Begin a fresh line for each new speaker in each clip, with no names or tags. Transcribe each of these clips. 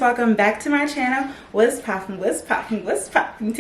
Welcome back to my channel. What's poppin', what's poppin', what's poppin',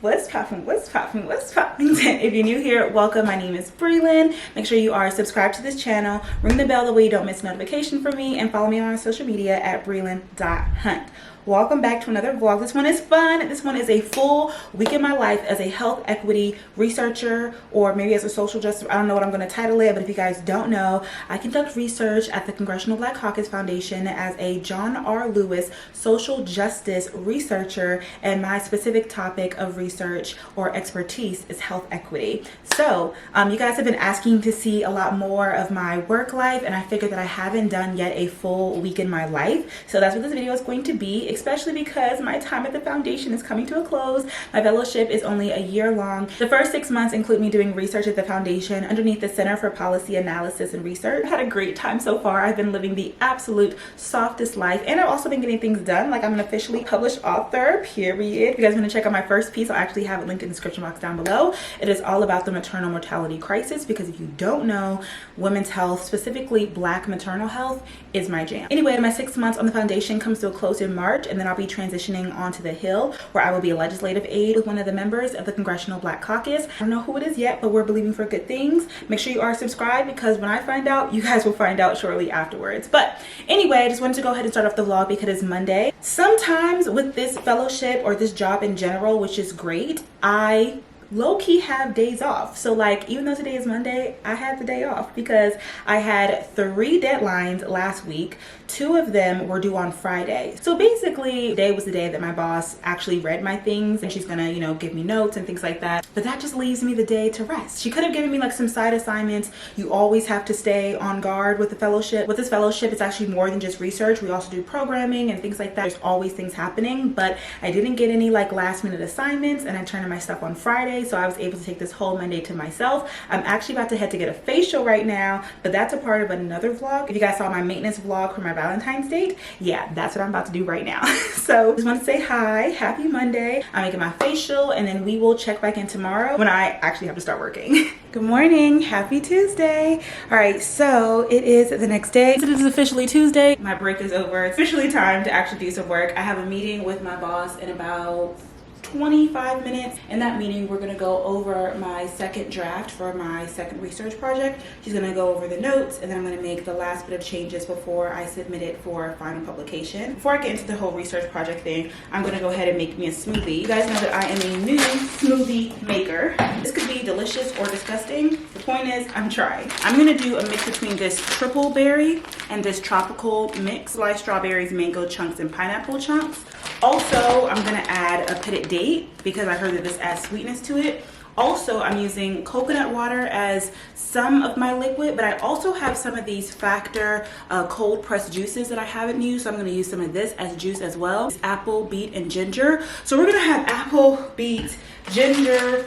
what's poppin', what's poppin', what's poppin'. If you're new here, welcome. My name is Brelynn. Make sure you are subscribed to this channel, ring the bell that way you don't miss notification from me, and follow me on social media at brelynn.hunt. Welcome back to another vlog. This one is fun. This one is a full week in my life as a health equity researcher, or maybe as a social justice. I don't know what I'm going to title it, but if you guys don't know, I conduct research at the Congressional Black Caucus Foundation as a John R. Lewis social justice researcher, and my specific topic of research or expertise is health equity. So you guys have been asking to see a lot more of my work life, and I figured that I haven't done yet a full week in my life. So that's what this video is going to be, especially because my time at the foundation is coming to a close. My fellowship is only a year long. The first 6 months include me doing research at the foundation underneath the Center for Policy Analysis and Research. I've had a great time so far. I've been living the absolute softest life, and I've also been getting things done. Like, I'm an officially published author, period. If you guys want to check out my first piece, I'll actually have it linked in the description box down below. It is all about the maternal mortality crisis, because if you don't know, women's health, specifically Black maternal health, is my jam. Anyway, my 6 months on the foundation comes to a close in March, and then I'll be transitioning onto the Hill, where I will be a legislative aide with one of the members of the Congressional Black Caucus. I don't know who it is yet, but we're believing for good things. Make sure you are subscribed, because when I find out, you guys will find out shortly afterwards. But anyway, I just wanted to go ahead and start off the vlog because it's Monday. Sometimes with this fellowship or this job in general, which is great, I low-key have days off. So like, even though today is Monday, I had the day off because I had 3 deadlines last week. 2 of them were due on Friday. So basically, today was the day that my boss actually read my things, and she's gonna, you know, give me notes and things like that. But that just leaves me the day to rest. She could have given me like some side assignments. You always have to stay on guard with the fellowship. With this fellowship, it's actually more than just research. We also do programming and things like that. There's always things happening, but I didn't get any like last minute assignments, and I turned in my stuff on Friday. So I was able to take this whole Monday to myself. I'm actually about to head to get a facial right now, but that's a part of another vlog. If you guys saw my maintenance vlog for my Valentine's date, yeah, that's what I'm about to do right now. So just want to say hi, happy Monday. I'm making my facial, and then we will check back in tomorrow when I actually have to start working. Good morning, happy Tuesday. All right, so it is the next day. So it is officially Tuesday. My break is over. It's officially time to actually do some work. I have a meeting with my boss in about 25 minutes. In that meeting, we're going to go over my second draft for my second research project. She's going to go over the notes, and then I'm going to make the last bit of changes before I submit it for final publication. Before I get into the whole research project thing, I'm going to go ahead and make me a smoothie. You guys know that I am a new smoothie maker. This could be delicious or disgusting. The point is, I'm trying. I'm going to do a mix between this triple berry and this tropical mix, sliced strawberries, mango chunks, and pineapple chunks. Also, I'm going to add a pitted date because I heard that this adds sweetness to it. Also, I'm using coconut water as some of my liquid, but I also have some of these Factor cold pressed juices that I haven't used, so I'm going to use some of this as juice as well. It's apple, beet, and ginger. So we're going to have apple, beet, ginger,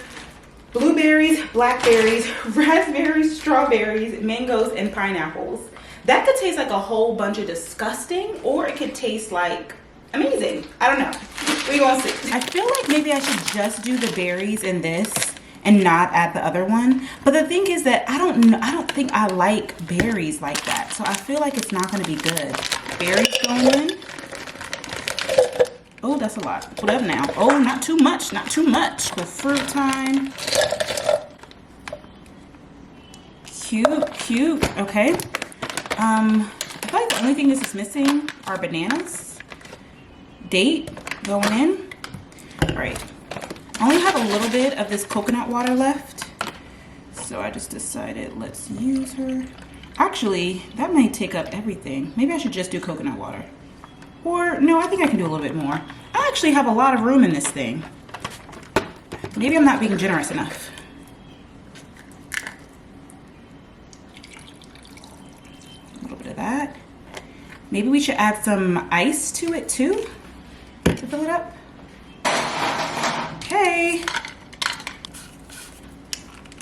blueberries, blackberries, raspberries, strawberries, mangoes, and pineapples. That could taste like a whole bunch of disgusting, or it could taste like amazing. I don't know. We're gonna see. I feel like maybe I should just do the berries in this and not add the other one. But the thing is that I don't think I like berries like that. So I feel like it's not gonna be good. Berries going in. Oh, that's a lot. Whatever now. Oh, not too much, not too much. For fruit time. Cute, cute. Okay. I feel like the only thing this is missing are bananas. Date going in. All right, I only have a little bit of this coconut water left, so I just decided let's use her. Actually, that might take up everything. Maybe I should just do coconut water. Or no, I think I can do a little bit more. I actually have a lot of room in this thing. Maybe I'm not being generous enough. A little bit of that. Maybe we should add some ice to it too, to fill it up. Okay.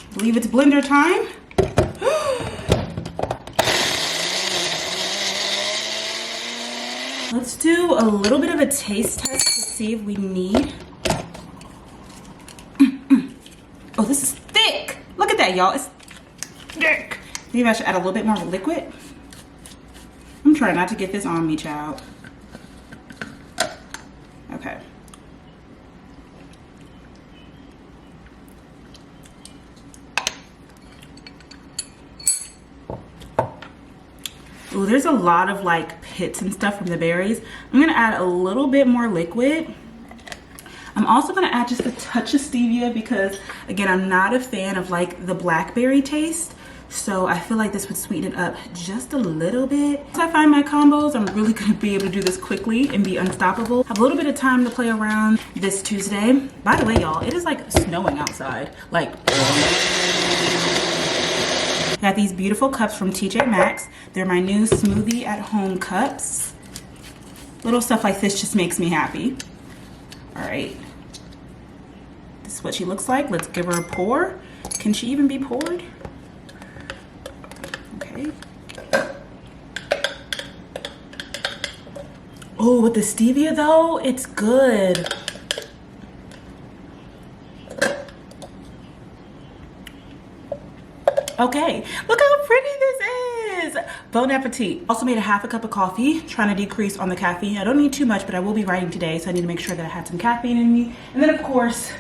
I believe it's blender time. Let's do a little bit of a taste test to see if we need. Oh, this is thick. Look at that, y'all. It's thick. Maybe I should add a little bit more liquid. I'm trying not to get this on me, child. Okay. Oh, there's a lot of like pits and stuff from the berries. I'm gonna add a little bit more liquid. I'm also gonna add just a touch of stevia because again, I'm not a fan of like the blackberry taste. So I feel like this would sweeten it up just a little bit. Once I find my combos, I'm really gonna be able to do this quickly and be unstoppable. Have a little bit of time to play around this Tuesday. By the way, y'all, it is like snowing outside. Like, got these beautiful cups from TJ Maxx. They're my new smoothie at home cups. Little stuff like this just makes me happy. All right, this is what she looks like. Let's give her a pour. Can she even be poured? Okay. Oh, with the stevia though, it's good. Okay, look how pretty this is. Bon appetit. Also made a half a cup of coffee, trying to decrease on the caffeine. I don't need too much, but I will be writing today, so I need to make sure that I had some caffeine in me. And then of course,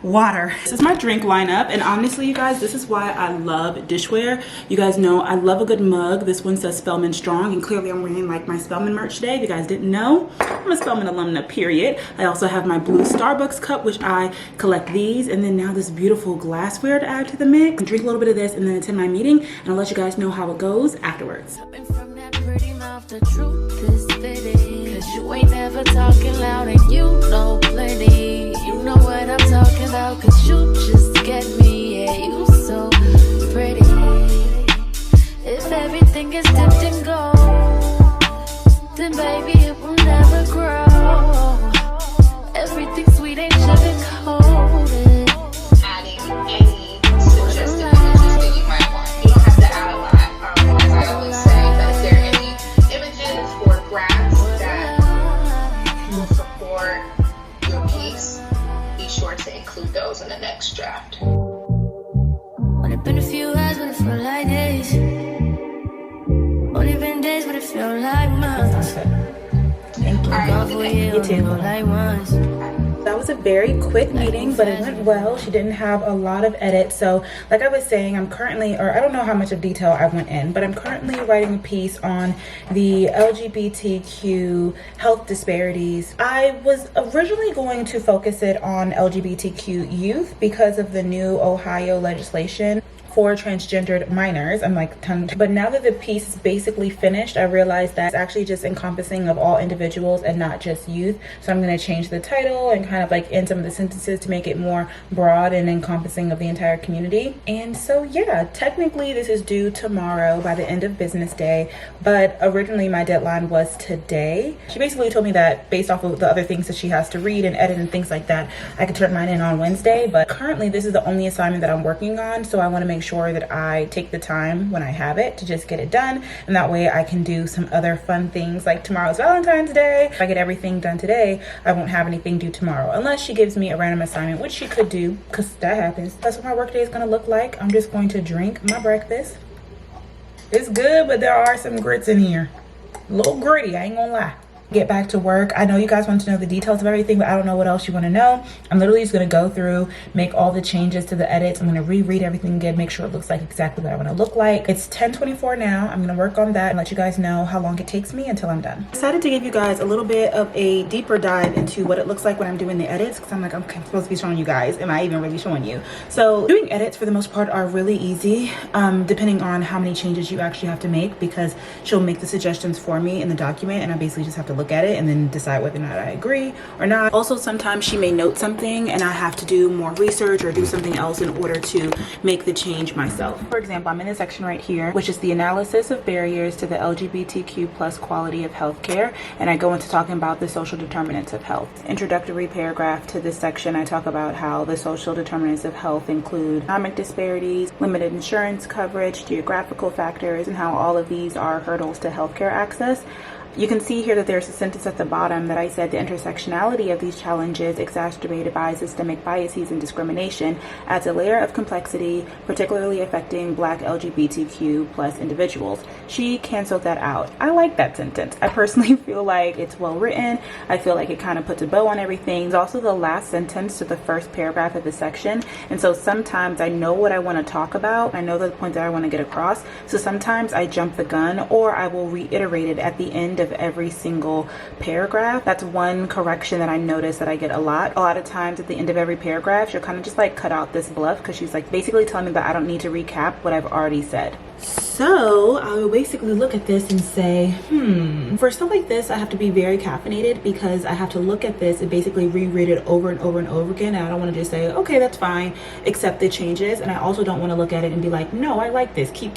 water. This is my drink lineup, and honestly, you guys, this is why I love dishware. You guys know I love a good mug. This one says Spelman Strong, and clearly I'm wearing like my Spelman merch today. If you guys didn't know, I'm a Spelman alumna, period. I also have my blue Starbucks cup, which I collect these, and then now this beautiful glassware to add to the mix. Drink a little bit of this and then attend my meeting, and I'll let you guys know how it goes afterwards.
The truth is pity, 'cause you ain't never talking loud and you know plenty. You know what I'm talking about, 'cause you just get me. Yeah, you so pretty. If everything is dipped in gold, then baby it will never grow. Everything sweet ain't sugar-coated.
Adding any suggested images that you might want. You don't have to add a lot. As I always say, but if there are any images or graphs that will support your piece, be sure to include those in the next draft.
Only been a few hours, but it felt like days. Only been days, but it felt like months.
Thank you.
You too. Like once.
That was a very quick meeting, but it went well. She didn't have a lot of edits. So like I was saying, I'm currently, or I don't know how much of detail I went in, but I'm currently writing a piece on the LGBTQ health disparities. I was originally going to focus it on LGBTQ youth because of the new Ohio legislation for transgendered minors. I'm like tongue-tied. But now that the piece is basically finished, I realized that it's actually just encompassing of all individuals and not just youth. So I'm going to change the title and kind of like end some of the sentences to make it more broad and encompassing of the entire community. And so yeah, technically this is due tomorrow by the end of business day, but originally my deadline was today. She basically told me that based off of the other things that she has to read and edit and things like that, I could turn mine in on Wednesday. But currently this is the only assignment that I'm working on, so I want to make sure that I take the time when I have it to just get it done, and that way I can do some other fun things like tomorrow's Valentine's Day. If I get everything done today, I won't have anything due tomorrow unless she gives me a random assignment, which she could do, because that happens. That's what my work day is going to look like. I'm just going to drink my breakfast. It's good, but there are some grits in here. A little gritty, I ain't gonna lie. Get back to work. I know you guys want to know the details of everything, but I don't know what else you want to know. I'm literally just going to go through, make all the changes to the edits. I'm going to reread everything again, make sure it looks like exactly what I want to look like. It's 10:24 now. I'm going to work on that and let you guys know how long it takes me until I'm done. I decided to give you guys a little bit of a deeper dive into what it looks like when I'm doing the edits, because I'm like, I'm supposed to be showing you guys. Am I even really showing you? So doing edits for the most part are really easy, depending on how many changes you actually have to make, because she'll make the suggestions for me in the document and I basically just have to look look at it and then decide whether or not I agree or not. Also, sometimes she may note something and I have to do more research or do something else in order to make the change myself. For example, I'm in this section right here, which is the analysis of barriers to the LGBTQ plus quality of healthcare, and I go into talking about the social determinants of health. Introductory paragraph to this section, I talk about how the social determinants of health include economic disparities, limited insurance coverage, geographical factors, and how all of these are hurdles to healthcare access. You can see here that there's a sentence at the bottom that I said the intersectionality of these challenges exacerbated by systemic biases and discrimination adds a layer of complexity, particularly affecting Black LGBTQ plus individuals. She canceled that out. I like that sentence. I personally feel like it's well written. I feel like it kind of puts a bow on everything. It's also the last sentence to the first paragraph of the section. And so sometimes I know what I want to talk about. I know the point that I want to get across. So sometimes I jump the gun, or I will reiterate it at the end of every single paragraph. That's one correction that I notice that I get a lot. A lot of times at the end of every paragraph, she'll kind of just like cut out this bluff because she's like basically telling me that I don't need to recap what I've already said. So I will basically look at this and say, for stuff like this, I have to be very caffeinated because I have to look at this and basically reread it over and over and over again. And I don't want to just say, okay, that's fine, accept the changes. And I also don't want to look at it and be like, no, I like this. Keep.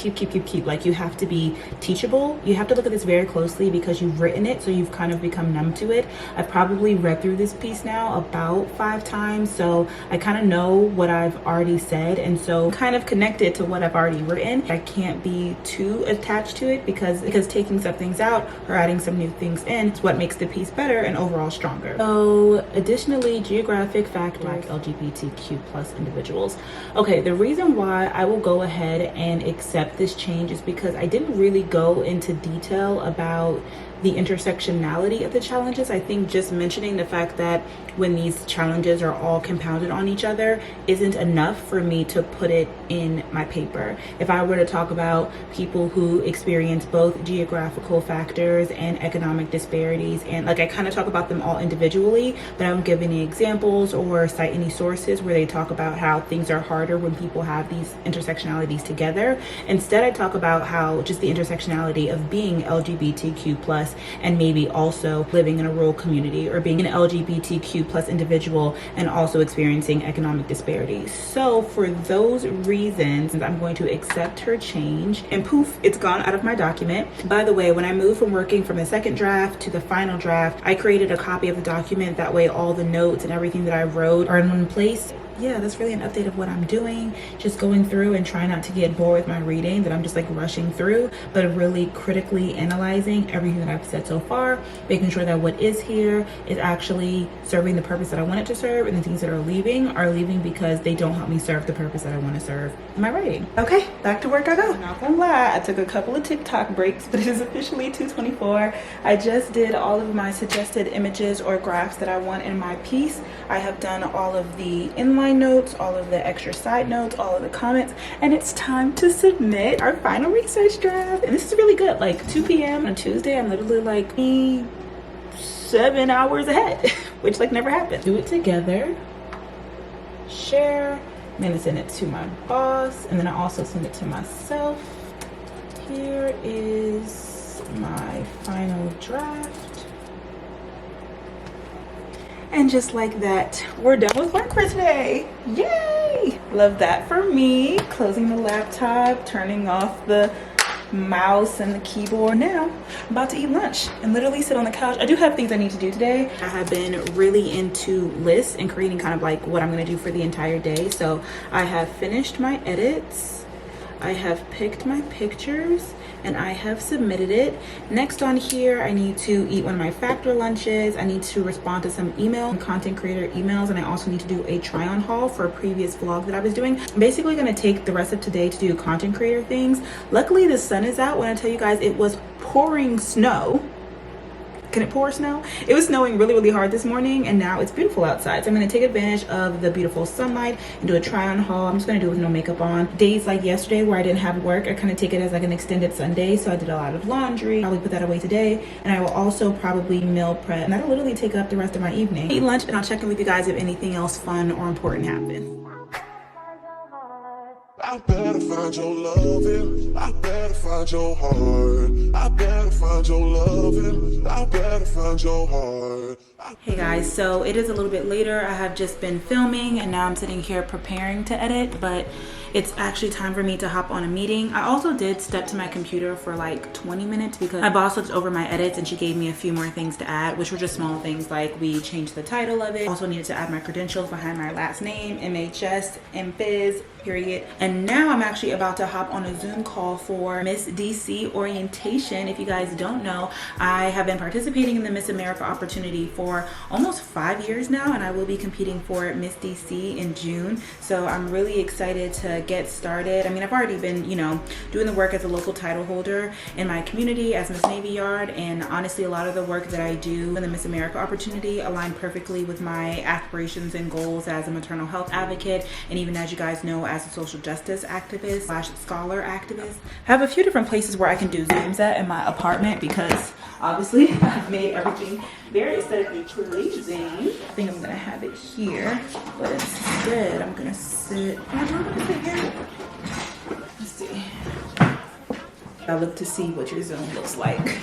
Like, you have to be teachable. You have to look at this very closely because you've written it, so you've kind of become numb to it. I've probably read through this piece now about 5 times, so I kind of know what I've already said, and so kind of connected to what I've already written. I can't be too attached to it because taking some things out or adding some new things in is what makes the piece better and overall stronger. So additionally, geographic factors, Black LGBTQ plus individuals. Okay, the reason why I will go ahead and accept this change is because I didn't really go into detail about the intersectionality of the challenges. I think just mentioning the fact that when these challenges are all compounded on each other isn't enough for me to put it in my paper. If I were to talk about people who experience both geographical factors and economic disparities, and like I kind of talk about them all individually, but I don't give any examples or cite any sources where they talk about how things are harder when people have these intersectionalities together. Instead, I talk about how just the intersectionality of being LGBTQ plus and maybe also living in a rural community or being an LGBTQ plus individual and also experiencing economic disparities. So for those reasons, I'm going to accept her change, and poof, it's gone out of my document. By the way, when I moved from working from the second draft to the final draft, I created a copy of the document. That way all the notes and everything that I wrote are in one place. Yeah, that's really an update of what I'm doing. Just going through and trying not to get bored with my reading, that I'm just like rushing through, but really critically analyzing everything that I've said so far, making sure that what is here is actually serving the purpose that I want it to serve, and the things that are leaving because they don't help me serve the purpose that I want to serve in my writing. Okay, back to work I go. Not gonna lie, I took a couple of TikTok breaks, but it is officially 2:24. I just did all of my suggested images or graphs that I want in my piece. I have done all of the inline notes, all of the extra side notes, all of the comments, and it's time to submit our final research draft. And this is really good. Like 2 p.m. on Tuesday, I'm literally like 7 hours ahead, which like never happened. Do it together, share, I'm gonna send it to my boss, and then I also send it to myself. Here is my final draft. And just like that, we're done with work for today. Yay! Love that for me. Closing the laptop, turning off the mouse and the keyboard. Now I'm about to eat lunch and literally sit on the couch. I do have things I need to do today. I have been really into lists and creating kind of like what I'm gonna do for the entire day. So I have finished my edits, I have picked my pictures, and I have submitted it. Next on here, I need to eat one of my factor lunches. I need to respond to some email and content creator emails, and I also need to do a try on haul for a previous vlog that I was doing. I'm basically gonna take the rest of today to do content creator things. Luckily the sun is out. When I tell you guys it was pouring snow. Can it pour snow? It was snowing really hard this morning, and now it's beautiful outside. So I'm gonna take advantage of the beautiful sunlight and do a try on haul. I'm just gonna do it with no makeup on. Days like yesterday where I didn't have work, I kind of take it as like an extended Sunday. So I did a lot of laundry, probably put that away today. And I will also probably meal prep, and that'll literally take up the rest of my evening. Eat lunch, and I'll check in with you guys if anything else fun or important happened.
I better find your loving, I better find your heart. I better find your loving, I better find your heart.
Hey guys, so it is a little bit later. I have just been filming and now I'm sitting here preparing to edit, but it's actually time for me to hop on a meeting. I also did step to my computer for like 20 minutes because my boss looked over my edits and she gave me a few more things to add, which were just small things like we changed the title of it. Also needed to add my credentials behind my last name, MHS, MPhys, period. And now I'm actually about to hop on a Zoom call for Miss DC orientation. If you guys don't know, I have been participating in the Miss America opportunity for almost 5 years now, and I will be competing for Miss DC in June. So I'm really excited to get started. I mean, I've already been, you know, doing the work as a local title holder in my community as Miss Navy Yard, and honestly, a lot of the work that I do in the Miss America opportunity align perfectly with my aspirations and goals as a maternal health advocate, and even, as you guys know, as a social justice activist / scholar activist. I have a few different places where I can do Zooms at in my apartment because obviously I've made everything very aesthetically pleasing. I think I'm gonna have it here, but instead I'm gonna sit. I'm gonna sit here. Let's see. I look to see what your Zoom looks like.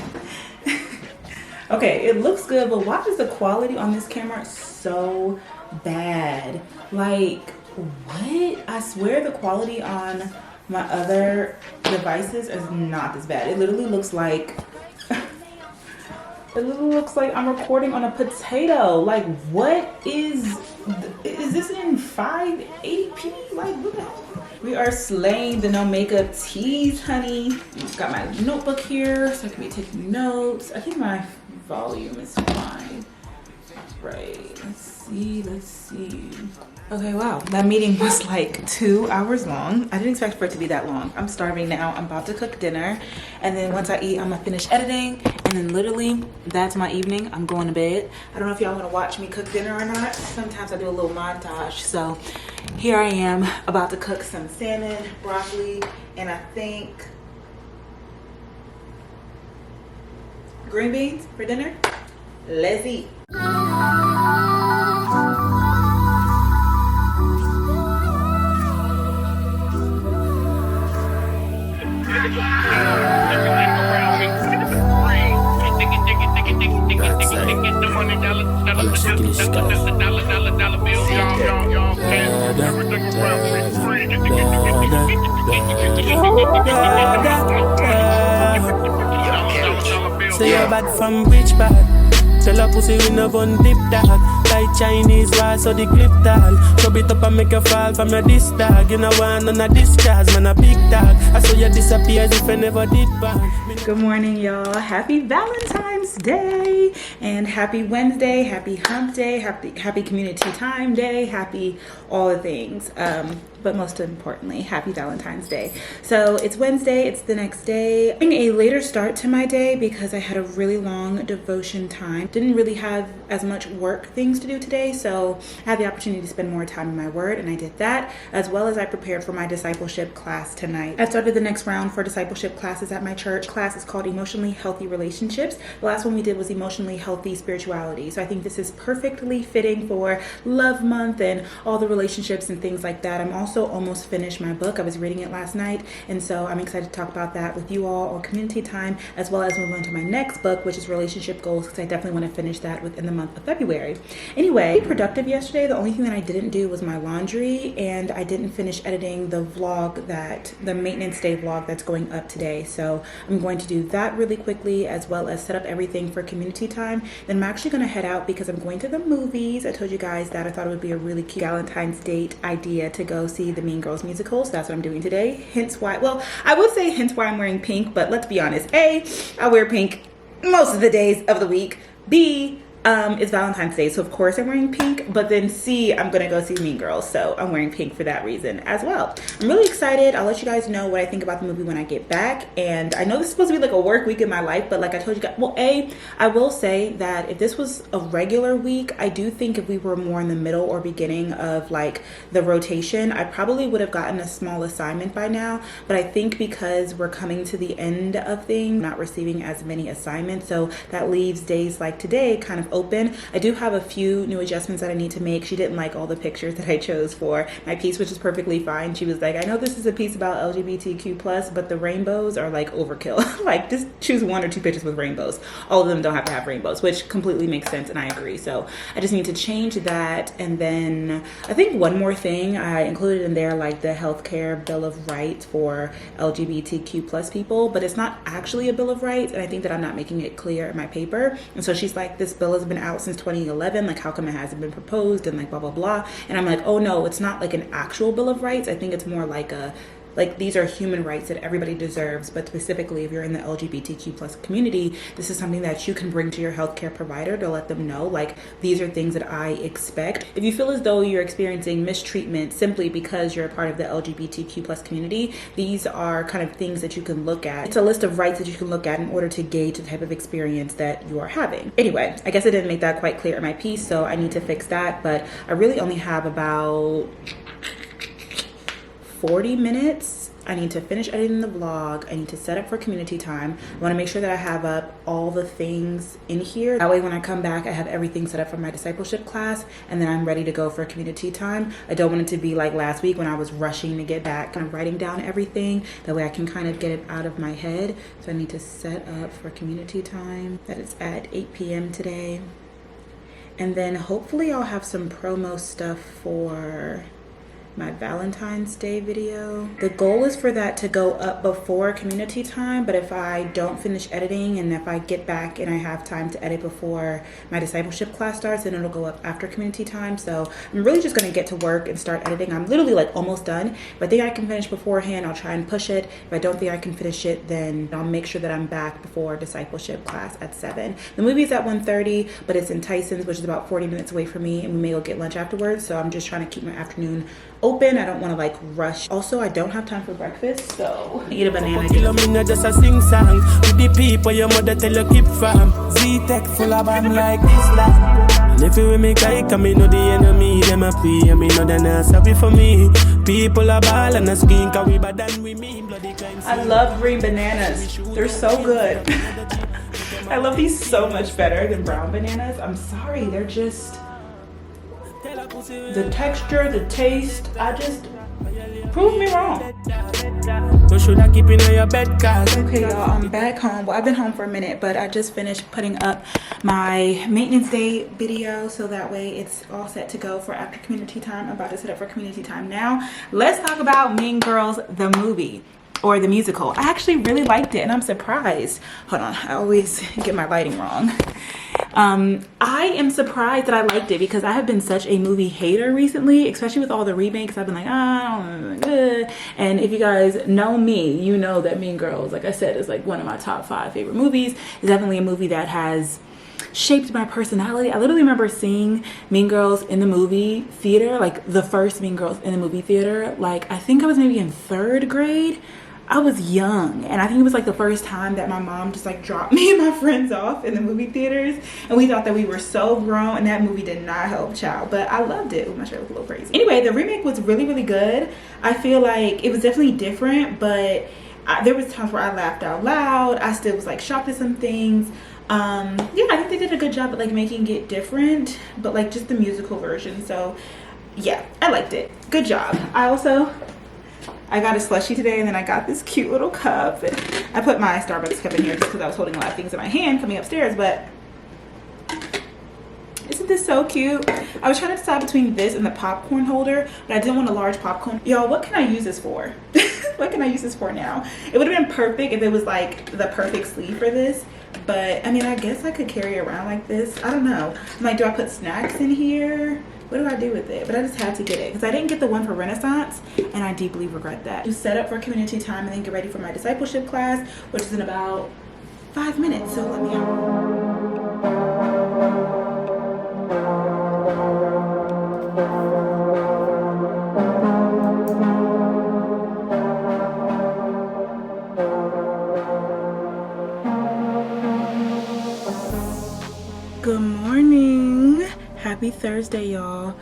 Okay, it looks good, but why is the quality on this camera so bad? Like, what? I swear the quality on my other devices is not this bad. It literally looks like I'm recording on a potato. Like, what is this in 580p? Like, what the hell? We are slaying the no makeup tease, honey. Got my notebook here so I can be taking notes. I think my volume is fine. Right, let's see. Okay, wow, that meeting was like 2 hours long. I didn't expect for it to be that long. I'm starving now. I'm about to cook dinner, and then once I eat, I'm gonna finish editing, and then literally that's my evening. I'm going to bed. I don't know if y'all want to watch me cook dinner or not. Sometimes I do a little montage. So here I am about to cook some salmon, broccoli, and I think green beans for dinner. Let's eat.
Say you're bad from which part? Tell a pussy we no gun dip that. Like Chinese wall so the clip tall. Chub it up and make you fall from your disc dog. You know one on a discharge, man a big dog. I saw you disappear as if I never did bang.
Good morning, y'all. Happy Valentine's Day and happy Wednesday, happy hump day, happy community time day, happy all the things. But most importantly, happy Valentine's Day. So it's Wednesday, it's the next day. Having a later start to my day because I had a really long devotion time. Didn't really have as much work things to do today, so I had the opportunity to spend more time in my word, and I did that, as well as I prepared for my discipleship class tonight. I started the next round for discipleship classes at my church. Class is called Emotionally Healthy Relationships. The last one we did was Emotionally Healthy Spirituality. So I think this is perfectly fitting for Love Month and all the relationships and things like that. I'm also almost finished my book. I was reading it last night, and so I'm excited to talk about that with you all on community time, as well as move on to my next book, which is Relationship Goals, because I definitely want to finish that within the month of February. Anyway, productive yesterday. The only thing that I didn't do was my laundry, and I didn't finish editing the vlog, the maintenance day vlog that's going up today. So I'm going to do that really quickly, as well as set up everything for community time. Then I'm actually going to head out because I'm going to the movies. I told you guys that I thought it would be a really cute Valentine's date idea to go see the Mean Girls musical. So that's what I'm doing today. Hence why, well, I would say hence why I'm wearing pink, but let's be honest. A, I wear pink most of the days of the week. B, it's Valentine's Day, so of course I'm wearing pink. But then C, I'm gonna go see Mean Girls, so I'm wearing pink for that reason as well. I'm really excited. I'll let you guys know what I think about the movie when I get back. And I know this is supposed to be like a work week in my life, but like I told you guys, well, I will say that if this was a regular week, I do think if we were more in the middle or beginning of like the rotation, I probably would have gotten a small assignment by now. But I think because we're coming to the end of things, not receiving as many assignments, so that leaves days like today kind of open. I do have a few new adjustments that I need to make. She didn't like all the pictures that I chose for my piece, which is perfectly fine. She was like, I know this is a piece about LGBTQ+, but the rainbows are like overkill. Like, just choose 1 or 2 pictures with rainbows. All of them don't have to have rainbows, which completely makes sense, and I agree. So I just need to change that. And then I think one more thing I included in there, like the healthcare bill of rights for LGBTQ+ people, but it's not actually a bill of rights, and I think that I'm not making it clear in my paper. And so she's like, this bill has been out since 2011, like how come it hasn't been proposed, and like blah blah blah. And I'm like, oh no, it's not like an actual bill of rights. I think it's more like these are human rights that everybody deserves, but specifically if you're in the LGBTQ+ community, this is something that you can bring to your healthcare provider to let them know, like, these are things that I expect. If you feel as though you're experiencing mistreatment simply because you're a part of the LGBTQ+ community, these are kind of things that you can look at. It's a list of rights that you can look at in order to gauge the type of experience that you are having. Anyway, I guess I didn't make that quite clear in my piece, so I need to fix that, but I really only have about 40 minutes. I need to finish editing the vlog. I need to set up for community time. I want to make sure that I have up all the things in here. That way when I come back, I have everything set up for my discipleship class, and then I'm ready to go for community time. I don't want it to be like last week when I was rushing to get back, kind of writing down everything. That way I can kind of get it out of my head. So I need to set up for community time. That is at 8 p.m. today. And then hopefully I'll have some promo stuff for my Valentine's Day video. The goal is for that to go up before community time, but if I don't finish editing and if I get back and I have time to edit before my discipleship class starts, then it'll go up after community time. So I'm really just gonna get to work and start editing. I'm literally like almost done. If I think I can finish beforehand, I'll try and push it. If I don't think I can finish it, then I'll make sure that I'm back before discipleship class at 7. The movie's at 1:30, but it's in Tyson's, which is about 40 minutes away from me, and we may go get lunch afterwards. So I'm just trying to keep my afternoon open. I don't want to like rush. Also, I don't have time for breakfast, so eat a banana.
Just a sing song with the people your mother tell you keep from. Z-Tech full of I'm like this life. And if you make I come in, know the enemy, them a pray, and me know they're not sorry for me. People are ball and a skin, cause we bad than we mean bloody crimes.
I love green bananas. They're so good. I love these so much better than brown bananas. I'm sorry, they're just, the texture, the taste, prove me wrong.
So should I keep in your bed, cause
okay y'all, I'm back home. Well, I've been home for a minute, but I just finished putting up my maintenance day video, so that way it's all set to go for after community time. I'm about to set up for community time now. Let's talk about Mean Girls the movie, or the musical. I actually really liked it, and I'm surprised. Hold on, I always get my lighting wrong. I am surprised that I liked it, because I have been such a movie hater recently, especially with all the remakes. I've been like, I don't know, good. And if you guys know me, you know that Mean Girls, like I said, is like one of my top 5 favorite movies. It's definitely a movie that has shaped my personality. I literally remember seeing Mean Girls in the movie theater, like the first Mean Girls in the movie theater. Like, I think I was maybe in 3rd grade. I was young, and I think it was like the first time that my mom just like dropped me and my friends off in the movie theaters, and we thought that we were so grown, and that movie did not help child, but I loved it. Ooh, my shirt was a little crazy. Anyway, the remake was really, really good. I feel like it was definitely different, but there was times where I laughed out loud. I still was like shocked at some things. Yeah, I think they did a good job at like making it different, but like just the musical version. So yeah, I liked it. Good job. I got a slushie today, and then I got this cute little cup. And I put my Starbucks cup in here just because I was holding a lot of things in my hand coming upstairs, but isn't this so cute? I was trying to decide between this and the popcorn holder, but I didn't want a large popcorn. Y'all, what can I use this for? What can I use this for now? It would have been perfect if it was like the perfect sleeve for this, but I mean, I guess I could carry it around like this. I don't know. I'm like, do I put snacks in here? What do I do with it? But I just had to get it because I didn't get the one for Renaissance, and I deeply regret that. To set up for community time and then get ready for my discipleship class, which is in about 5 minutes. So let me Good morning. Happy Thursday, y'all.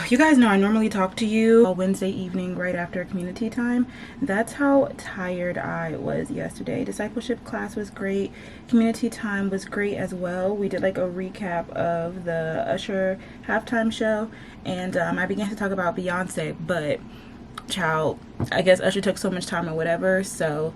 You guys know I normally talk to you on Wednesday evening right after community time. That's how tired I was yesterday. Discipleship class was great. Community time was great as well. We did like a recap of the Usher halftime show, and I began to talk about Beyonce, but child, I guess Usher took so much time or whatever, so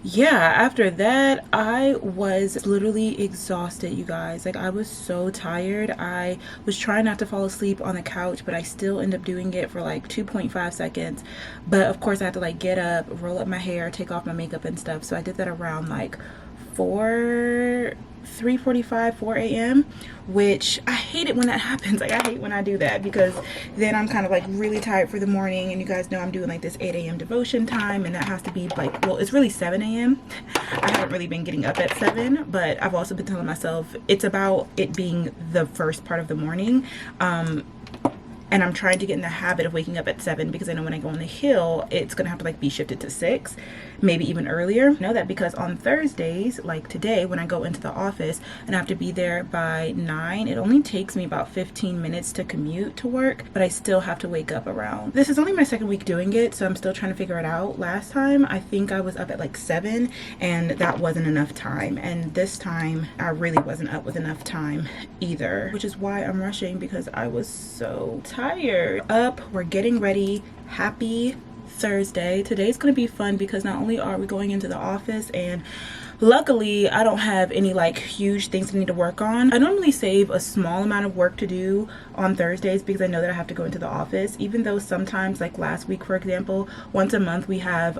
yeah, after that I was literally exhausted, you guys. Like, I was so tired. I was trying not to fall asleep on the couch, but I still ended up doing it for like 2.5 seconds. But of course I had to like get up, roll up my hair, take off my makeup and stuff, so I did that around like 3:45, 4 a.m, which I hate it when that happens. Like, I hate when I do that, because then I'm kind of like really tired for the morning, and you guys know I'm doing like this 8 a.m devotion time, and that has to be like, well, it's really 7 a.m. I haven't really been getting up at 7, but I've also been telling myself it's about it being the first part of the morning, and I'm trying to get in the habit of waking up at 7, because I know when I go on the hill, it's gonna have to like be shifted to 6, maybe even earlier. I know that because on Thursdays, like today, when I go into the office and I have to be there by 9, it only takes me about 15 minutes to commute to work, but I still have to wake up around. This is only my second week doing it, so I'm still trying to figure it out. Last time, I think I was up at like 7, and that wasn't enough time. And this time, I really wasn't up with enough time either, which is why I'm rushing, because I was so tired. We're getting ready. Happy Thursday. Today's gonna be fun, because not only are we going into the office, and luckily I don't have any like huge things I need to work on. I normally save a small amount of work to do on Thursdays, because I know that I have to go into the office, even though sometimes, like last week for example, once a month we have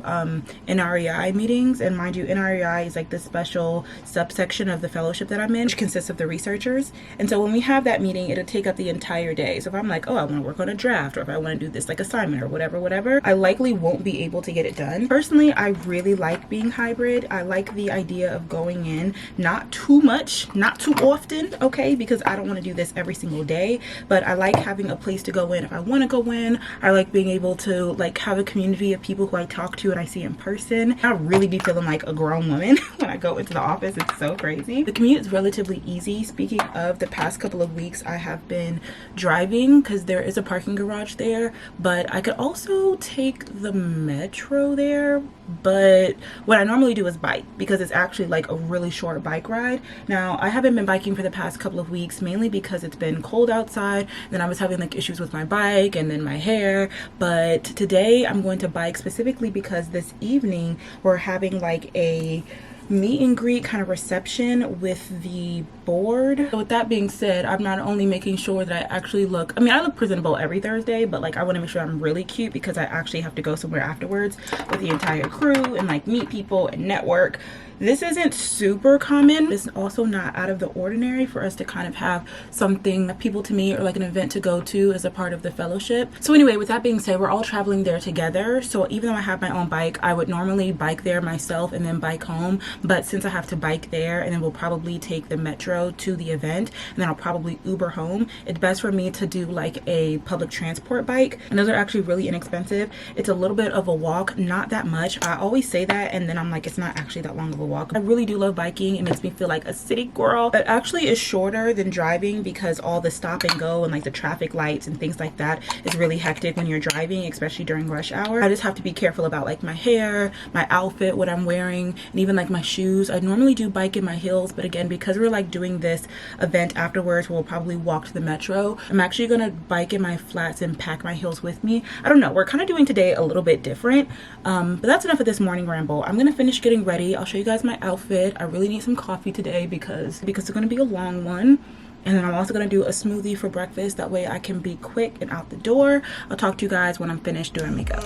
NREI meetings. And mind you, NREI is like the special subsection of the fellowship that I'm in, which consists of the researchers. And so when we have that meeting, it'll take up the entire day. So if I'm like, oh, I want to work on a draft, or if I want to do this like assignment or whatever, I likely won't be able to get it done. Personally, I really like being hybrid. I like the idea of going in not too much, not too often, okay, because I don't want to do this every single day, but I like having a place to go in if I want to go in. I like being able to like have a community of people who I talk to and I see in person. I really be feeling like a grown woman when I go into the office. It's so crazy. The commute is relatively easy. Speaking of, the past couple of weeks I have been driving, because there is a parking garage there, but I could also take the metro there. But what I normally do is bike, because it's actually like a really short bike ride. Now, I haven't been biking for the past couple of weeks, mainly because it's been cold outside, then I was having like issues with my bike and then my hair. But today I'm going to bike, specifically because this evening we're having like a meet and greet kind of reception with the board. So with that being said, I'm not only making sure that I actually look, I mean, I look presentable every Thursday, but like I want to make sure I'm really cute, because I actually have to go somewhere afterwards with the entire crew and like meet people and network. This isn't super common. It's also not out of the ordinary for us to kind of have something, people to meet, or like an event to go to as a part of the fellowship. So anyway, with that being said, we're all traveling there together. So even though I have my own bike, I would normally bike there myself and then bike home. But since I have to bike there, and then we'll probably take the metro to the event, and then I'll probably Uber home, it's best for me to do like a public transport bike. And those are actually really inexpensive. It's a little bit of a walk, not that much. I always say that, and then I'm like, it's not actually that long of a walk. I really do love biking. It makes me feel like a city girl. It actually is shorter than driving, because all the stop and go and like the traffic lights and things like that is really hectic when you're driving, especially during rush hour. I just have to be careful about like my hair, my outfit, what I'm wearing, and even like my shoes. I normally do bike in my heels, but again, because we're like doing this event afterwards, we'll probably walk to the metro. I'm actually gonna bike in my flats and pack my heels with me. I don't know, we're kind of doing today a little bit different, but that's enough of this morning ramble. I'm gonna finish getting ready. I'll show you guys my outfit. I really need some coffee today, because it's going to be a long one. And then I'm also going to do a smoothie for breakfast. That way I can be quick and out the door. I'll talk to you guys when I'm finished doing makeup.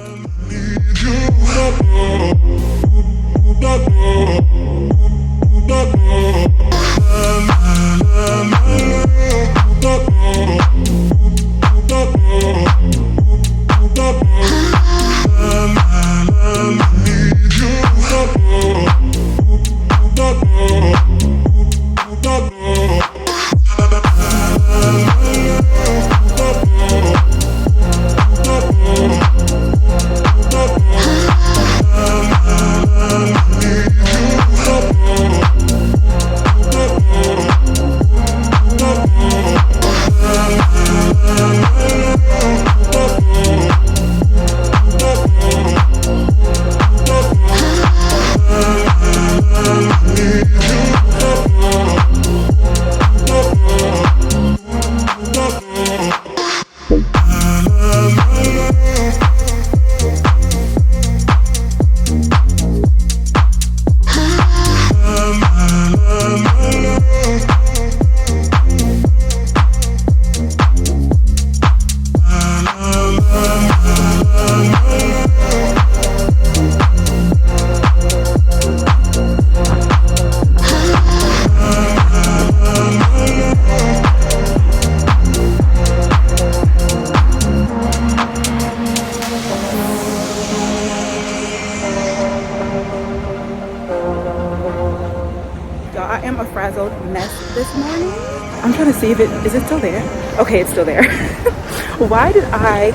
am a frazzled mess this morning. I'm trying to see if is it still there? Okay, it's still there. Why did I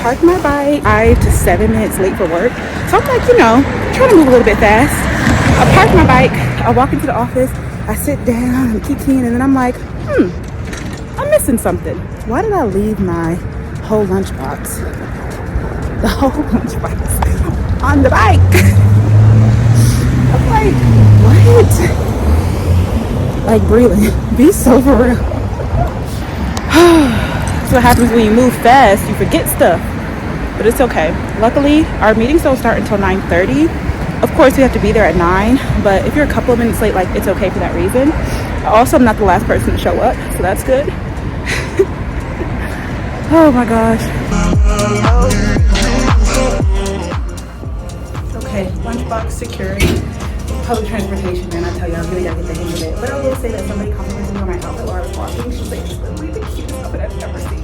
park my bike 5 to 7 minutes late for work? So I'm like, you know, trying to move a little bit fast. I park my bike, I walk into the office, I sit down, I'm kicking, and then I'm like, I'm missing something. Why did I leave my whole lunchbox? The whole lunchbox on the bike. I'm like, what? Like, Brelynn, be so for real. That's what happens when you move fast. You forget stuff. But it's okay. Luckily, our meetings don't start until 9:30. Of course, we have to be there at 9. But if you're a couple of minutes late, like, it's okay for that reason. Also, I'm not the last person to show up, so that's good. Oh my gosh. Okay, lunchbox security. Public transportation, man, I tell you, I really gotta get the hang of it. But I will say that somebody complimented me on my outfit while I was walking. She was like, "It's literally the cutest outfit I've ever seen."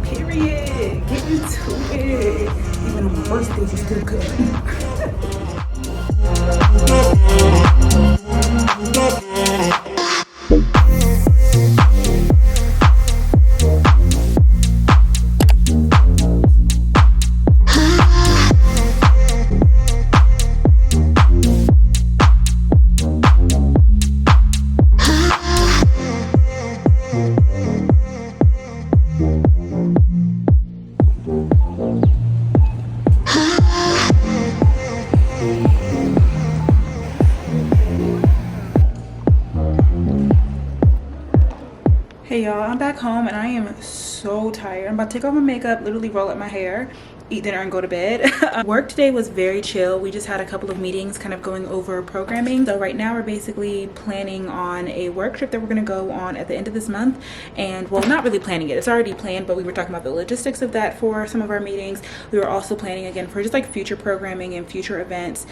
Period. Get into it. Even on the worst days, you still good. Hey y'all, I'm back home and I am so tired. I'm about to take off my makeup, literally roll up my hair, eat dinner and go to bed. Work today was very chill. We just had a couple of meetings kind of going over programming. So right now we're basically planning on a work trip that we're going to go on at the end of this month. And well, not really planning it. It's already planned, but we were talking about the logistics of that for some of our meetings. We were also planning again for just like future programming and future events,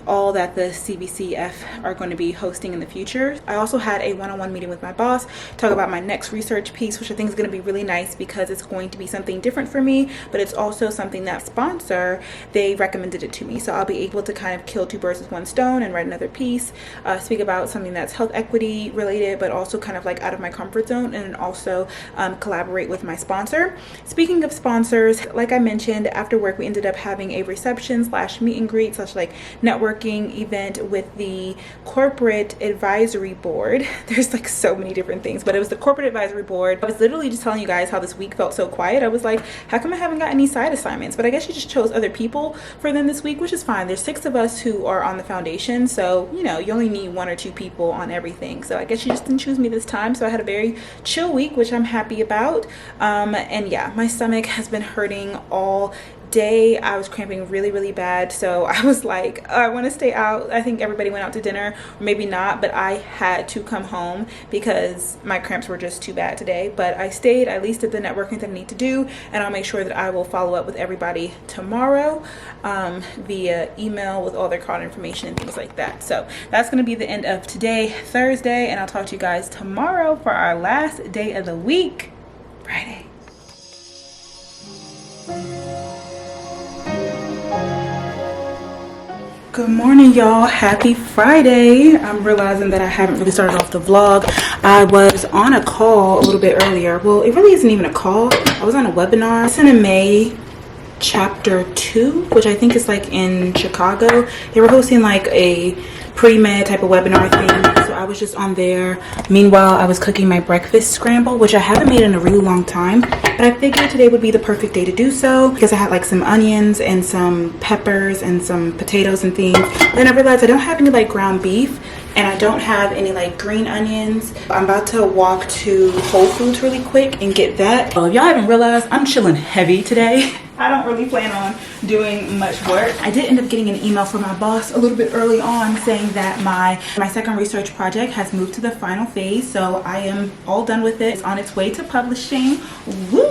all that the CBCF are going to be hosting in the future. I also had a one-on-one meeting with my boss, talk about my next research piece, which I think is going to be really nice because it's going to be something different for me, but it's also something that sponsor, they recommended it to me, so I'll be able to kind of kill two birds with one stone and write another piece, speak about something that's health equity related but also kind of like out of my comfort zone, and also collaborate with my sponsor. Speaking of sponsors, like I mentioned, after work we ended up having a reception slash meet and greet slash like networking event with the corporate advisory board. There's like so many different things, but it was the corporate advisory board. I was literally just telling you guys how this week felt so quiet. I was like, how come I haven't got any side assignments? But I guess you just chose other people for them this week, which is fine. There's 6 of us who are on the foundation, so you know, you only need 1 or 2 people on everything. So I guess you just didn't choose me this time. So I had a very chill week, which I'm happy about. And yeah, my stomach has been hurting all day. I was cramping really bad, so I was like, I want to stay out. I think everybody went out to dinner, or maybe not, but I had to come home because my cramps were just too bad today. But I stayed, at least at the networking that I need to do, and I'll make sure that I will follow up with everybody tomorrow via email with all their card information and things like that. So that's going to be the end of today, Thursday, and I'll talk to you guys tomorrow for our last day of the week, Friday. Good morning, y'all. Happy Friday. I'm realizing that I haven't really started off the vlog. I was on a call a little bit earlier. Well, it really isn't even a call. I was on a webinar. It's in May chapter 2, which I think is like in Chicago. They were hosting like a pre-med type of webinar thing, so I was just on there. Meanwhile, I was cooking my breakfast scramble, which I haven't made in a really long time, but I figured today would be the perfect day to do so because I had like some onions and some peppers and some potatoes and things. Then I realized I don't have any like ground beef and I don't have any like green onions. I'm about to walk to Whole Foods really quick and get that. If y'all haven't realized, I'm chilling heavy today. I don't really plan on doing much work. I did end up getting an email from my boss a little bit early on saying that my second research project has moved to the final phase, so I am all done with it. It's on its way to publishing. Woo!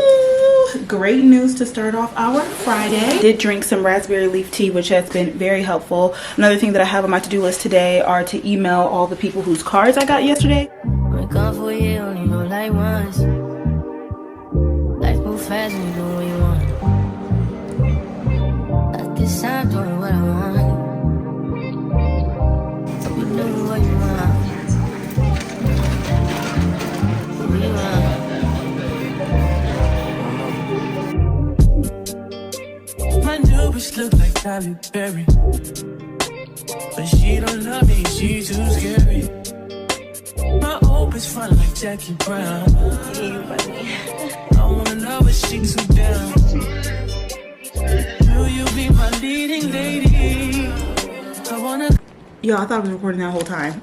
Great news to start off our Friday. Did drink some raspberry leaf tea, which has been very helpful. Another thing that I have on my to-do list today are to email all the people whose cards I got yesterday. Fast and you do what you want. At this time, doing what I want. You do what you want.
Halle Berry. But she don't love me, she's too scary. My hope is fun like Jackie Brown. I wanna know if she's too down. Will you be my leading lady? I wanna.
Yo, I thought I was recording that whole time.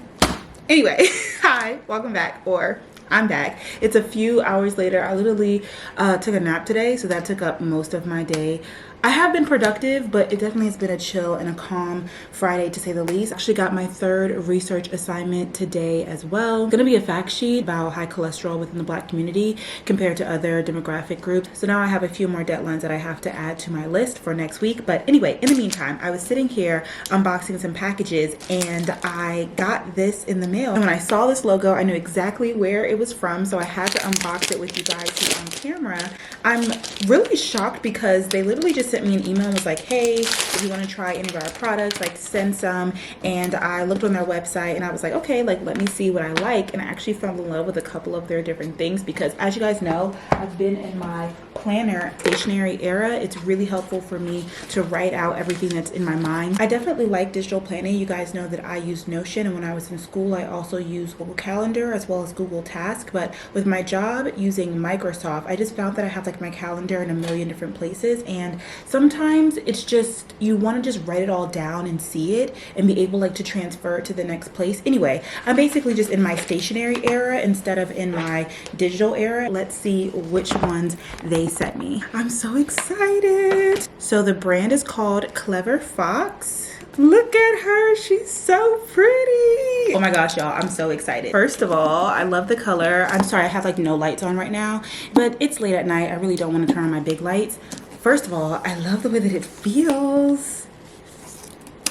Anyway, hi, welcome back, or I'm back. It's a few hours later. I literally took a nap today, so that took up most of my day. I have been productive, but it definitely has been a chill and a calm Friday, to say the least. I actually got my third research assignment today as well. It's gonna be a fact sheet about high cholesterol within the Black community compared to other demographic groups. So now I have a few more deadlines that I have to add to my list for next week. But anyway, in the meantime, I was sitting here unboxing some packages and I got this in the mail. And when I saw this logo, I knew exactly where it was from, so I had to unbox it with you guys here on camera. I'm really shocked because they literally just sent me an email and was like, hey, if you want to try any of our products, like send some. And I looked on their website and I was like, okay, like let me see what I like. And I actually fell in love with a couple of their different things because, as you guys know, I've been in my planner stationery era. It's really helpful for me to write out everything that's in my mind. I definitely like digital planning. You guys know that I use Notion, and when I was in school I also used Google Calendar as well as Google Task. But with my job using Microsoft, I just found that I have like my calendar in a million different places, and sometimes it's just you want to just write it all down and see it and be able like to transfer it to the next place. Anyway, I'm basically just in my stationery era instead of in my digital era. Let's see which ones they sent me. I'm so excited. So the brand is called Clever Fox. Look at her, she's so pretty. Oh my gosh, y'all, I'm so excited. First of all, I love the color. I'm sorry, I have like no lights on right now, but it's late at night. I really don't want to turn on my big lights. First of all, I love the way that it feels.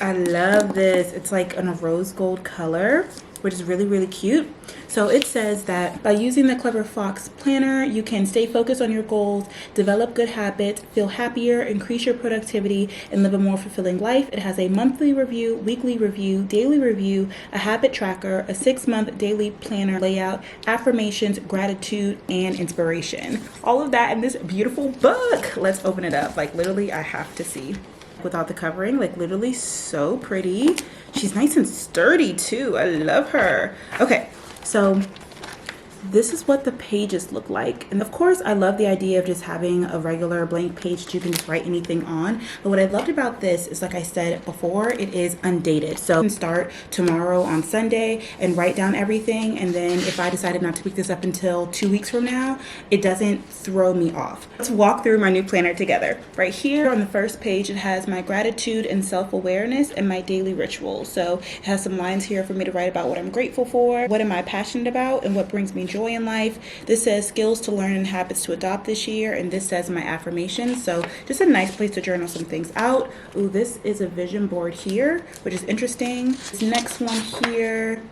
I love this. It's like in a rose gold color, which is really, really cute. So it says that by using the Clever Fox planner, you can stay focused on your goals, develop good habits, feel happier, increase your productivity, and live a more fulfilling life. It has a monthly review, weekly review, daily review, a habit tracker, a 6-month daily planner layout, affirmations, gratitude, and inspiration. All of that in this beautiful book. Let's open it up. Like literally, I have to see. Without the covering, like literally so pretty. She's nice and sturdy too. I love her. Okay, so this is what the pages look like. And of course, I love the idea of just having a regular blank page that you can just write anything on. But what I loved about this is, like I said before, it is undated. So I can start tomorrow on Sunday and write down everything. And then if I decided not to pick this up until 2 weeks from now, it doesn't throw me off. Let's walk through my new planner together. Right here on the first page, it has my gratitude and self-awareness and my daily rituals. So it has some lines here for me to write about what I'm grateful for, what am I passionate about, and what brings me joy in life. This says skills to learn and habits to adopt this year, and this says my affirmations. So just a nice place to journal some things out. Ooh, this is a vision board here, which is interesting. This next one here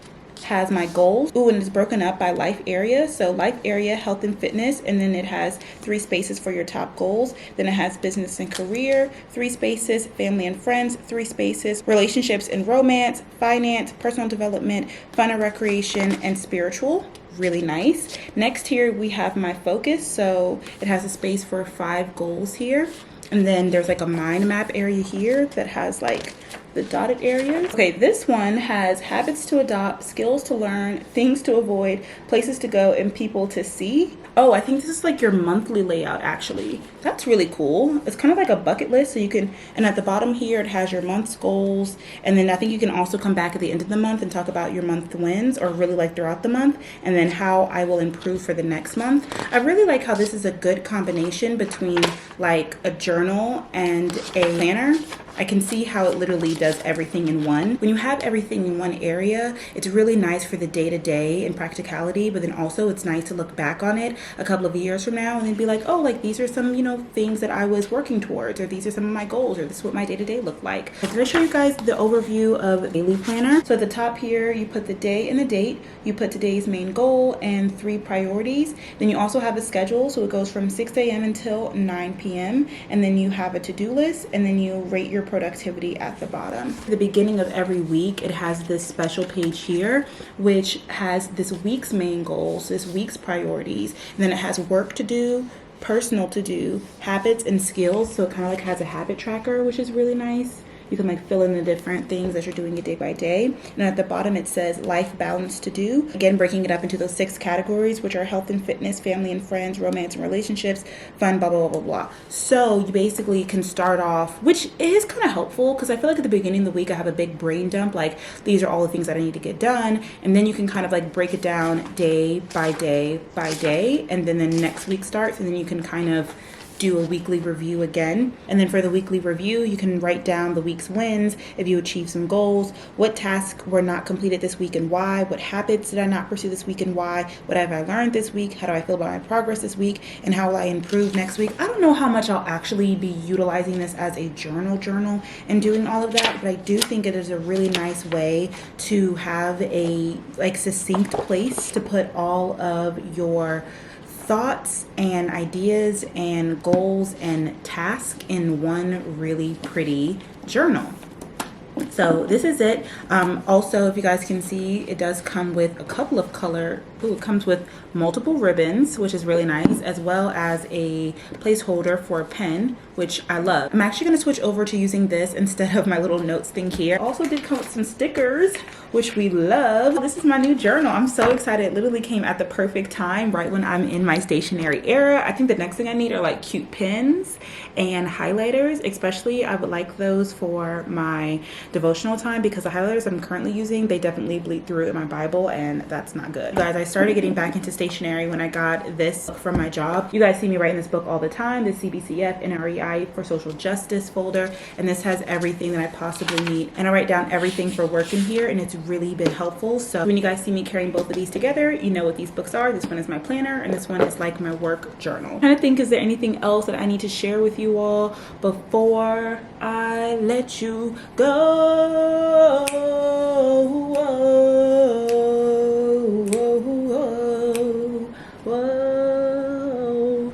has my goals. Ooh, and it's broken up by life area. So life area, health and fitness, and then it has 3 spaces for your top goals. Then it has business and career, 3 spaces, family and friends, 3 spaces, relationships and romance, finance, personal development, fun and recreation, and spiritual. Really nice. Next here we have my focus. So it has a space for 5 goals here. And then there's like a mind map area here that has like the dotted areas. Okay, this one has habits to adopt, skills to learn, things to avoid, places to go, and people to see. Oh, I think this is like your monthly layout actually. That's really cool. It's kind of like a bucket list, so you can, and at the bottom here it has your month's goals, and then I think you can also come back at the end of the month and talk about your month wins, or really like throughout the month, and then how I will improve for the next month. I really like how this is a good combination between like a journal and a planner. I can see how it literally does everything in one. When you have everything in one area, it's really nice for the day-to-day and practicality, but then also it's nice to look back on it a couple of years from now and then be like, oh, like these are some, you know, things that I was working towards, or these are some of my goals, or this is what my day-to-day looked like. I'm gonna show you guys the overview of the daily planner. So at the top here, you put the day and the date, you put today's main goal and 3 priorities. Then you also have a schedule, so it goes from 6 a.m. until 9 p.m. And then you have a to-do list, and then you rate your productivity at the bottom. At the beginning of every week, it has this special page here, which has this week's main goals, this week's priorities, and then it has work to do, personal to do, habits and skills. So it kind of like has a habit tracker, which is really nice. You can like fill in the different things as you're doing it day by day. And at the bottom it says life balance to do. Again, breaking it up into those 6 categories, which are health and fitness, family and friends, romance and relationships, fun, blah, blah, blah, blah, blah. So you basically can start off, which is kind of helpful because I feel like at the beginning of the week I have a big brain dump. Like these are all the things that I need to get done. And then you can kind of like break it down day by day by day. And then the next week starts and then you can kind of do a weekly review again. And then for the weekly review, you can write down the week's wins, if you achieved some goals, what tasks were not completed this week and why, what habits did I not pursue this week and why, what have I learned this week, how do I feel about my progress this week, and how will I improve next week. I don't know how much I'll actually be utilizing this as a journal and doing all of that, but I do think it is a really nice way to have a like succinct place to put all of your thoughts and ideas and goals and tasks in one really pretty journal. So this is it. Also, if you guys can see, it does come with a couple of it comes with multiple ribbons, which is really nice, as well as a placeholder for a pen, which I love. I'm actually going to switch over to using this instead of my little notes thing here. Also did come with some stickers, which we love. This is my new journal. I'm so excited. It literally came at the perfect time, right when I'm in my stationery era. I think the next thing I need are like cute pens and highlighters. Especially I would like those for my devotional time because the highlighters I'm currently using, they definitely bleed through in my Bible and that's not good. Guys, I started getting back into stationery when I got this from my job. You guys see me writing this book all the time, the CBCF and REI for social justice folder, and this has everything that I possibly need. And I write down everything for work in here and it's really been helpful. So when you guys see me carrying both of these together, you know what these books are. This one is my planner and this one is like my work journal. I'm trying to think, is there anything else that I need to share with you all before I let you go?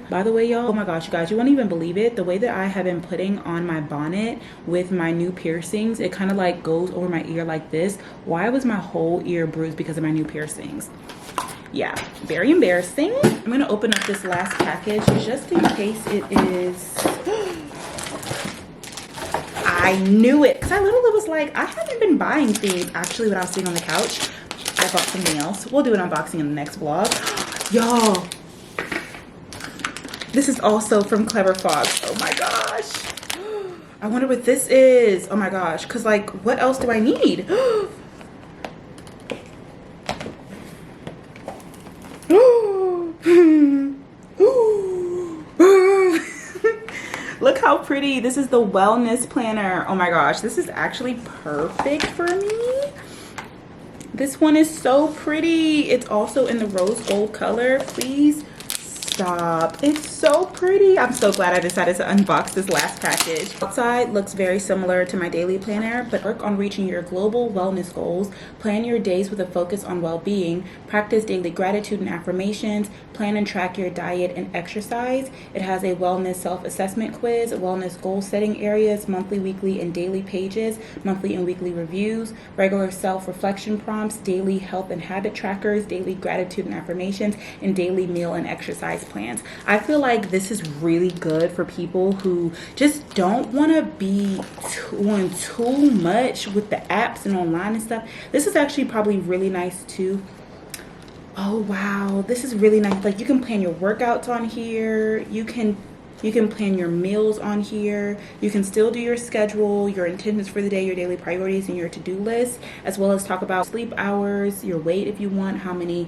By the way, y'all, oh my gosh, you guys, you won't even believe it. The way that I have been putting on my bonnet with my new piercings, it kind of like goes over my ear like this. Why was my whole ear bruised? Because of my new piercings. Yeah, very embarrassing. I'm gonna open up this last package just in case it is. I knew it, because I literally was like, I haven't been buying things. Actually, when I was sitting on the couch, I bought something else. We'll do an unboxing in the next vlog. Y'all, this is also from Clever Fox. Oh my gosh. I wonder what this is. Oh my gosh, because like, what else do I need? Look how pretty. This is the wellness planner. Oh my gosh, this is actually perfect for me. This one is so pretty. It's also in the rose gold color. Please stop. It's so pretty. I'm so glad I decided to unbox this last package. Outside looks very similar to my daily planner, but work on reaching your global wellness goals. Plan your days with a focus on well-being. Practice daily gratitude and affirmations. Plan and track your diet and exercise. It has a wellness self-assessment quiz, wellness goal setting areas, monthly, weekly, and daily pages, monthly and weekly reviews, regular self-reflection prompts, daily health and habit trackers, daily gratitude and affirmations, and daily meal and exercise plans. I feel like this is really good for people who just don't want to be doing too much with the apps and online and stuff. This is actually probably really nice too. Oh wow, this is really nice. Like you can plan your workouts on here. You can plan your meals on here. You can still do your schedule, your intentions for the day, your daily priorities, and your to-do list, as well as talk about sleep hours, your weight if you want, how many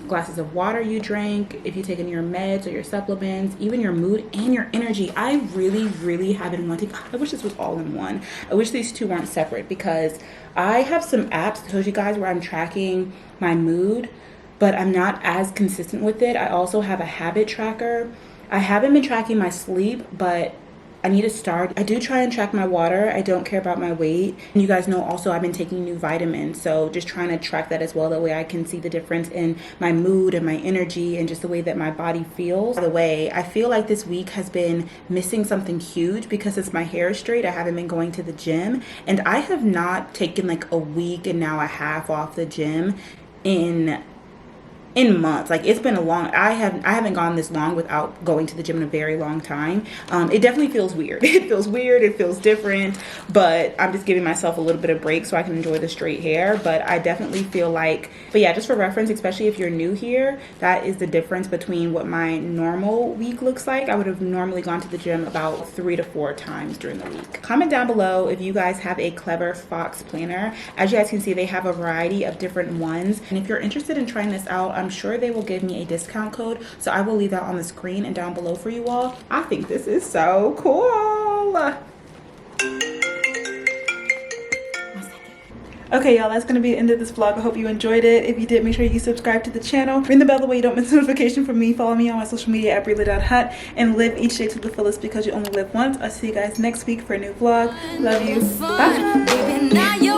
glasses of water you drank, if you've taken your meds or your supplements, even your mood and your energy. I really have been wanting, I wish this was all in one. I wish these two weren't separate because I have some apps, I told you guys, where I'm tracking my mood, but I'm not as consistent with it. I also have a habit tracker. I haven't been tracking my sleep, but I need to start. I do try and track my water. I don't care about my weight. And you guys know also I've been taking new vitamins, so just trying to track that as well. That way I can see the difference in my mood and my energy and just the way that my body feels. By the way, I feel like this week has been missing something huge because since my hair is straight, I haven't been going to the gym. And I have not taken like a week and now a half off the gym in in months. Like, it's been a long, I haven't gone this long without going to the gym in a very long time. It definitely feels weird. It feels weird, it feels different, but I'm just giving myself a little bit of break so I can enjoy the straight hair. But I definitely feel like, but yeah, just for reference, especially if you're new here, that is the difference between what my normal week looks like. I would have normally gone to the gym about 3 to 4 times during the week. Comment down below if you guys have a Clever Fox planner. As you guys can see, they have a variety of different ones, and if you're interested in trying this out, I'm sure they will give me a discount code, so I will leave that on the screen and down below for you all. I think this is so cool. Okay, y'all, that's gonna be the end of this vlog. I hope you enjoyed it. If you did, make sure you subscribe to the channel, ring the bell the way you don't miss notification from me. Follow me on my social media at Brelynn.hut, and live each day to the fullest, because you only live once. I'll see you guys next week for a new vlog. Love you. Bye.